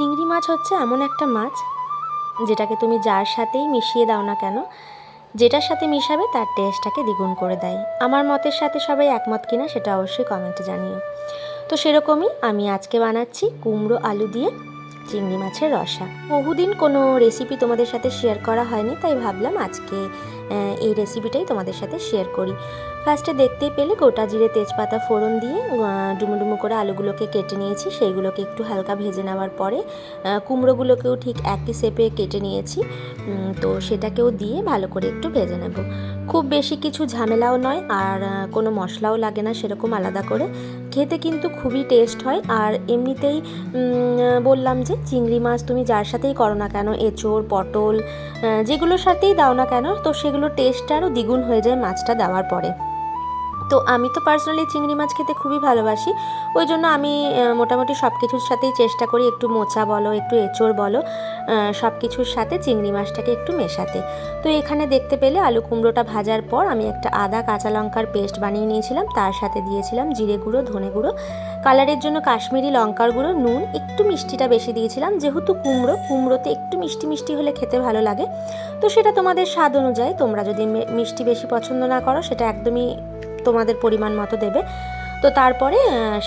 চিংড়ি মাছ হচ্ছে এমন একটা মাছ যেটাকে তুমি যার সাথেই মিশিয়ে দাও না কেন, যেটার সাথে মিশাবে তার টেস্টটাকে দ্বিগুণ করে দেয়। আমার মতের সাথে সবাই একমত কিনা সেটা অবশ্যই কমেন্টে জানিও। তো সেরকমই আমি আজকে বানাচ্ছি কুমড়ো আলু দিয়ে চিংড়ি মাছের রসা। বহুদিন কোনো রেসিপি তোমাদের সাথে শেয়ার করা হয়নি, তাই ভাবলাম আজকে এই রেসিপিটাই তোমাদের সাথে শেয়ার করি। ফার্স্টে দেখতেই পেলে গোটা জিরে তেজপাতা ফোড়ন দিয়ে ডুমো ডুমো করে আলুগুলোকে কেটে নিয়েছি। সেইগুলোকে একটু হালকা ভেজে নেওয়ার পরে কুমড়োগুলোকেও ঠিক একই শেপে কেটে নিয়েছি। তো সেটাকেও দিয়ে ভালো করে একটু ভেজে নেব। খুব বেশি কিছু ঝামেলাও নয়, আর কোনো মশলাও লাগে না সেরকম আলাদা করে। খেতে কিন্তু খুবই টেস্ট হয়। আর এমনিতেই বললাম যে চিংড়ি মাছ তুমি যার সাথেই করো না কেন, এঁচোড় পটল যেগুলোর সাথেই দাও না কেন, তো সেগুলোর টেস্টটা আরও দ্বিগুণ হয়ে যায় মাছটা দেওয়ার পরে। তো আমি তো পার্সোনালি চিংড়ি মাছ খেতে খুবই ভালোবাসি, ওই জন্য আমি মোটামুটি সব কিছুর সাথেই চেষ্টা করি একটু মোচা বলো একটু এঁচোড় বলো সব কিছুর সাথে চিংড়ি মাছটাকে একটু মেশাতে। তো এখানে দেখতে পেলে আলু কুমড়োটা ভাজার পর আমি একটা আদা কাঁচা লঙ্কার পেস্ট বানিয়ে নিয়েছিলাম, তার সাথে দিয়েছিলাম জিরে গুঁড়ো ধনে গুঁড়ো, কালারের জন্য কাশ্মীরি লঙ্কার গুঁড়ো, নুন, একটু মিষ্টিটা বেশি দিয়েছিলাম যেহেতু কুমড়োতে একটু মিষ্টি মিষ্টি হলে খেতে ভালো লাগে। তো সেটা তোমাদের স্বাদ অনুযায়ী, তোমরা যদি মিষ্টি বেশি পছন্দ না করো সেটা একদমই তোমাদের পরিমাণ মতো দেবে। তো তারপরে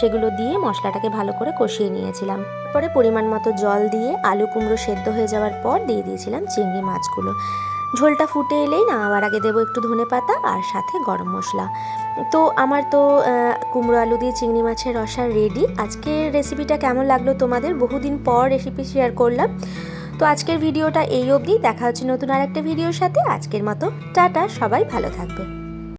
সেগুলো দিয়ে মশলাটাকে ভালো করে কষিয়ে নিয়েছিলাম। তারপরে পরিমাণ মতো জল দিয়ে আলু কুমড়ো সেদ্ধ হয়ে যাওয়ার পর দিয়ে দিয়েছিলাম চিংড়ি মাছগুলো। ঝোলটা ফুটে এলেই নামাবার আগে দেবো একটু ধনেপাতা আর সাথে গরম মশলা। তো আমার তো কুমড়ো আলু দিয়ে চিংড়ি মাছের রসা রেডি। আজকের রেসিপিটা কেমন লাগলো তোমাদের? বহুদিন পর রেসিপি শেয়ার করলাম। তো আজকের ভিডিওটা এই অবধি, দেখা হচ্ছে নতুন আরেকটা ভিডিওর সাথে। আজকের মতো টাটা, সবাই ভালো থাকবে।